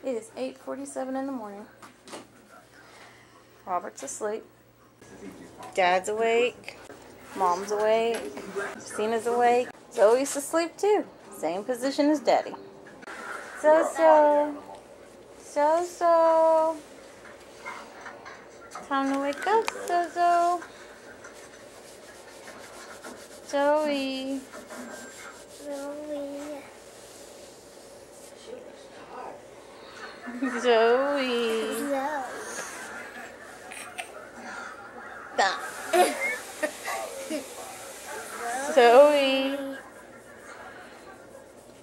It is 8:47 in the morning. Robert's asleep. Dad's awake. Mom's awake. Christina's awake. Zoe's asleep too. Same position as Daddy. So. Time to wake up, Zoe. Zoe. Zoe.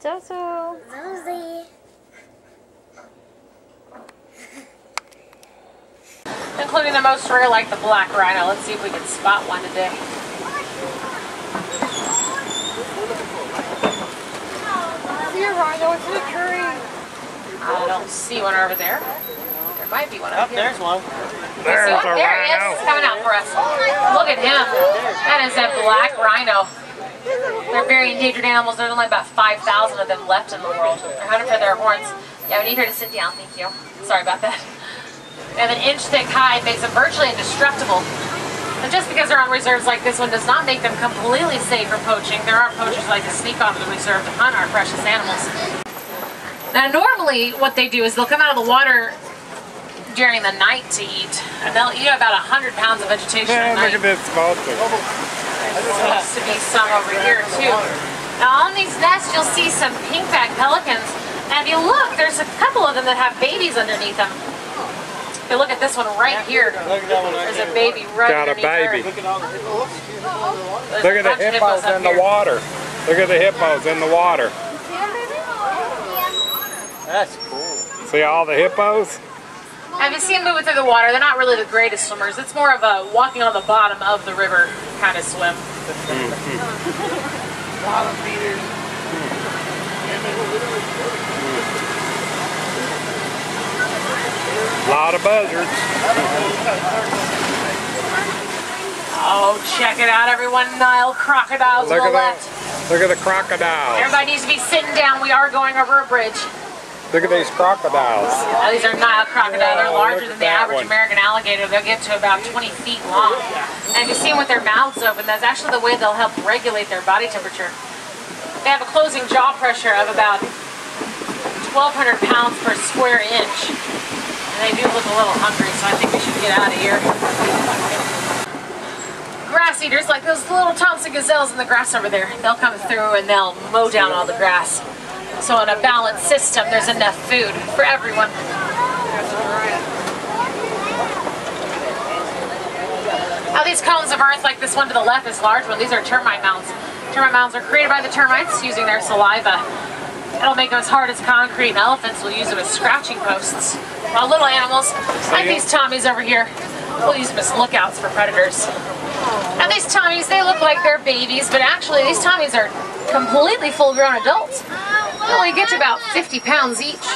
Zozo. Including the most rare, like the black rhino. Let's see if we can spot one today. See a rhino, it's in a tree. I don't see one over there. There might be one over here. There's one. There he is. He's coming out for us. Look at him. That is a black rhino. They're very endangered animals. There's only about 5,000 of them left in the world. They're hunted for their horns. Yeah, we need her to sit down. Thank you. Sorry about that. They have an inch-thick hide, makes them virtually indestructible. And just because they're on reserves like this one does not make them completely safe for poaching. There are poachers who like to sneak onto the reserve to hunt our precious animals. Now, normally what they do is they'll come out of the water during the night to eat, and they'll eat about 100 pounds of vegetation a night. Look at this vulture. There's supposed to be some over here too. Now, on these nests, you'll see some pink-back pelicans. And if you look, there's a couple of them that have babies underneath them. If you look at this one right here, there's a baby right underneath her. Look at the hippos in the water. Look at the hippos in the water. That's cool. See all the hippos? Have you seen them moving through the water? They're not really the greatest swimmers. It's more of a walking on the bottom of the river kind of swim. Bottom feeders. A lot of buzzards. Oh, check it out, everyone. Nile crocodiles on the left. Look at the crocodiles. Everybody needs to be sitting down. We are going over a bridge. Look at these crocodiles. These are Nile crocodiles. They're larger than the average American alligator. They'll get to about 20 feet long. And you see them with their mouths open. That's actually the way they'll help regulate their body temperature. They have a closing jaw pressure of about 1,200 pounds per square inch. And they do look a little hungry, so I think we should get out of here. Grass eaters, like those little Thompson gazelles in the grass over there, they'll come through and they'll mow down all the grass. So in a balanced system, there's enough food for everyone. Now these cones of earth, like this one to the left, is large one. These are termite mounds. Termite mounds are created by the termites using their saliva. It'll make them as hard as concrete, and elephants will use them as scratching posts. While little animals, like these Tommies over here, we'll use them as lookouts for predators. Now these Tommies, they look like they're babies, but actually these Tommies are completely full-grown adults. They only get to about 50 pounds each.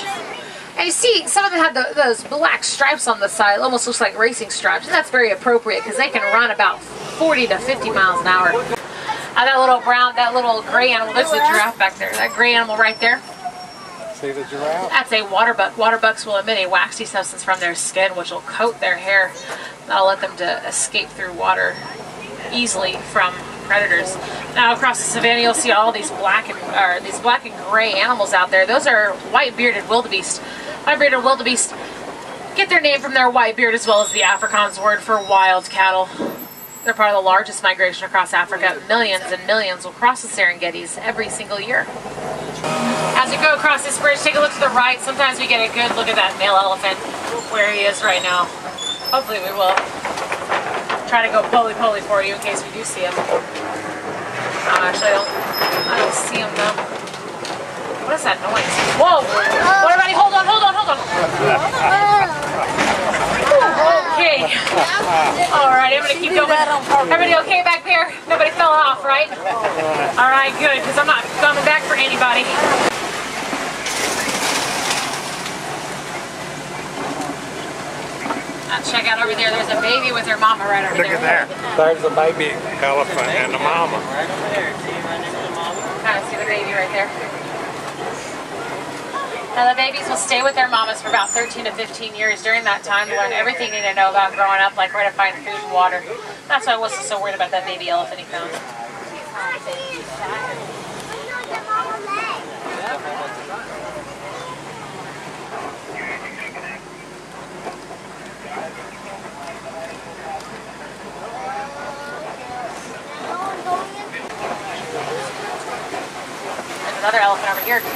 And you see, some of them have those black stripes on the side. It almost looks like racing stripes, and that's very appropriate because they can run about 40 to 50 miles an hour. That little gray animal, there's the giraffe back there. That gray animal right there. See the giraffe? That's a water buck. Water bucks will emit a waxy substance from their skin, which will coat their hair. That'll let them to escape through water easily from predators. Now across the savannah, you'll see all these black and gray animals out there. Those are white-bearded wildebeest. White-bearded wildebeest get their name from their white beard, as well as the Afrikaans word for wild cattle. They're part of the largest migration across Africa. Millions and millions will cross the Serengetis every single year. As you go across this bridge, take a look to the right. Sometimes we get a good look at that male elephant, where he is right now. Hopefully we will try to go poly-poly for you in case we do see him. Actually, I don't see him though. What is that noise? Whoa! Whoa, everybody, hold on. Okay. All right, I'm gonna keep going. Everybody okay back there? Nobody fell off, right? All right, good, because I'm not coming back for anybody. Now check out over there. There's a baby with her mama right over there. Look at that. There's a baby elephant and the mama. Kind of see the baby right there. Now the babies will stay with their mamas for about 13 to 15 years. During that time, learn everything they need to know about growing up, like where to find food and water. That's why I wasn't so worried about that baby elephant he found. There's another elephant over here too.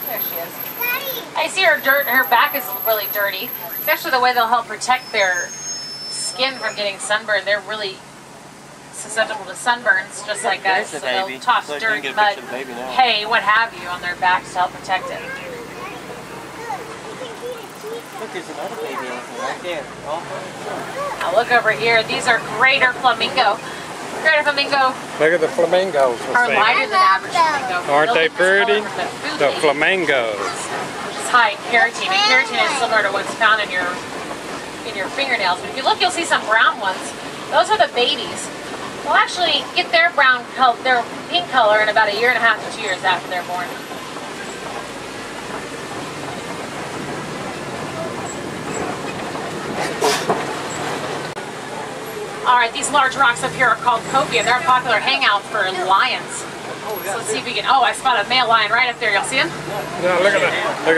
There she is. I see her back is really dirty. It's actually the way they'll help protect their skin from getting sunburned. They're really susceptible to sunburns, just like us. So they'll toss dirt, mud, hay, what have you, on their backs to help protect it. Look, there's another baby elephant right there. Now look over here. These are greater flamingo. Greater flamingo Look at the flamingos. are lighter than average flamingo. Aren't they pretty? The The flamingos. which is high in keratin. And keratin is similar to what's found in your fingernails. But if you look, you'll see some brown ones. Those are the babies. They'll actually get their brown color, their pink color in about 1.5 to 2 years after they're born. Alright, these large rocks up here are called copia. They're a popular hangout for lions. So let's see if we can, oh, I spot a male lion right up there. Y'all see him? Yeah, look at the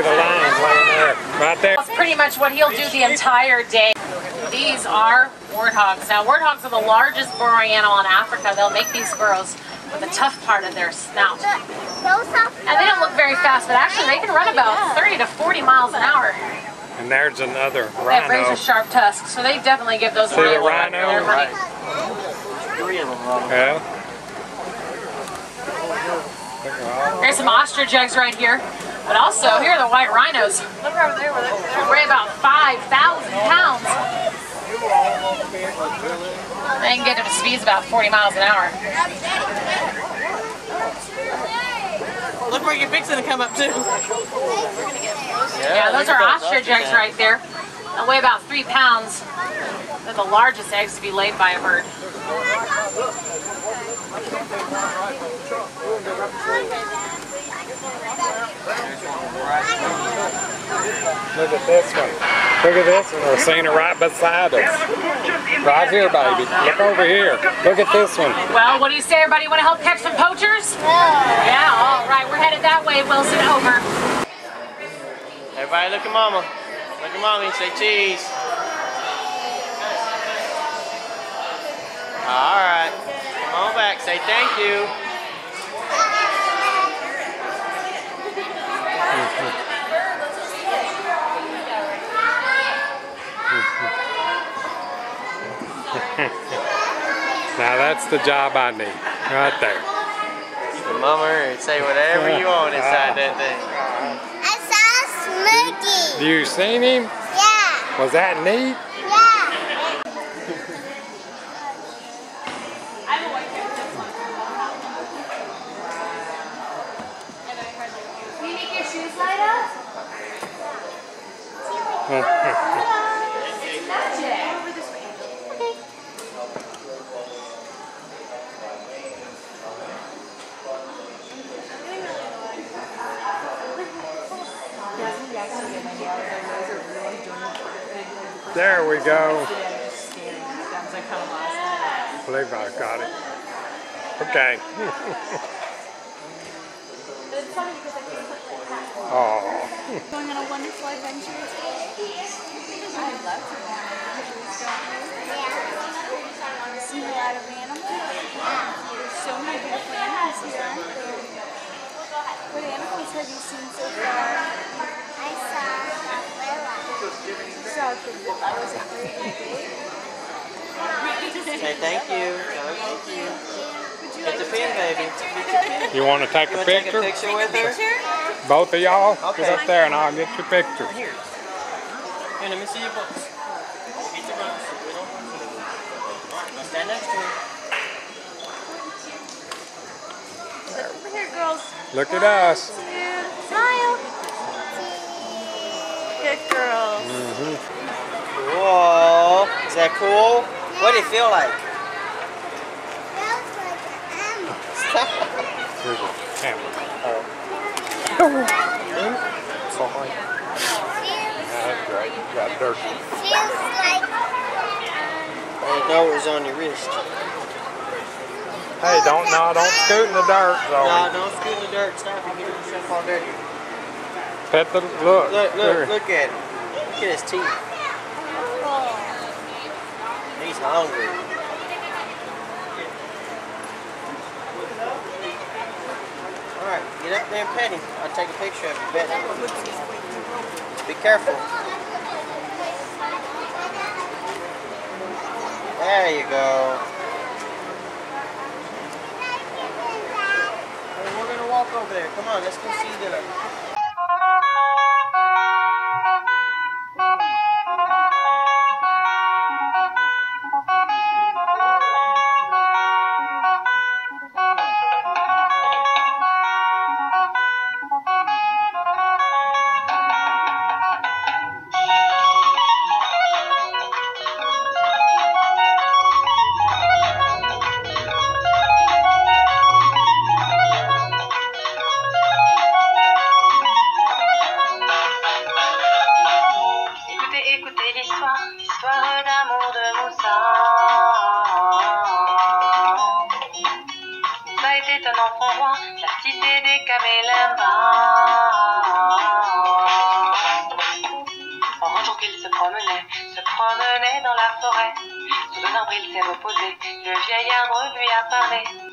lions laying there. Right there. That's pretty much what he'll do the entire day. These are warthogs. Now, warthogs are the largest burrowing animal in Africa. They'll make these burrows with the tough part of their snout. And they don't look very fast, but actually they can run about 30 to 40 miles an hour. And there's another They have rhino. razor sharp tusks, so they definitely give those See the lions rhino? their money. 3 of them running. Yeah. There's some ostrich eggs right here. But also, here are the white rhinos. Look over there. They weigh about 5,000 pounds. They can get to speeds about 40 miles an hour. Look where you're fixing to come up to. Yeah, those are ostrich eggs right there. They weigh about 3 pounds. They're the largest eggs to be laid by a bird. Look at this one. Look at this one. We're seeing it right beside us. Right here, baby. Look over here. Look at this one. Well, what do you say, everybody? Want to help catch some poachers? Yeah, all right. We're headed that way, Wilson. Over. Everybody look at mama. Look at mommy. Say cheese. Alright. Come on back. Say thank you. Now that's the job I need. Right there. Mama, and say whatever you want inside that thing. I saw Smokey. You seen him? Yeah. Was that neat? Yeah. Can you make your shoes light up? There we go. I believe I got it. Okay. Oh. Going on a wonderful adventure today? I'd love to go on an adventure. I've seen a lot of animals. There's so many beautiful animals here. What animals have you seen so far? I saw Gorilla. You saw a gorilla. Was it great and big? Say thank you. Tell her thank you. Get the pin, baby. Get your pin. You want to take You a want to take a picture? picture with her? Both of y'all? Okay. Get up there and I'll get your picture. Here. Here, let me see your books. Get your books. Now stand next to me. Over here, girls. Look at us. Smile. Good girls. Cool. Is that cool? What did it feel like? Feels like an animal. Here's a camera. coin. That's great. You got dirt. Feels like No, it was on your wrist. Hey, don't scoot in the dirt, No, Zoe. don't scoot in the dirt. Stop. You get yourself all dirty. Pet the look. Look at him. Look at his teeth. He's hungry. Alright, get up there and pet him. I'll take a picture of you. Bet. Be careful. There you go. Hey, we're gonna walk over there. Come on, let's go see the... Écoutez l'histoire d'amour de Moussa. Ça était un enfant roi, la cité des Camélimbas. Un jour qu'il se promenait dans la forêt. Sous un arbre il s'est reposé, le vieil arbre lui a parlé.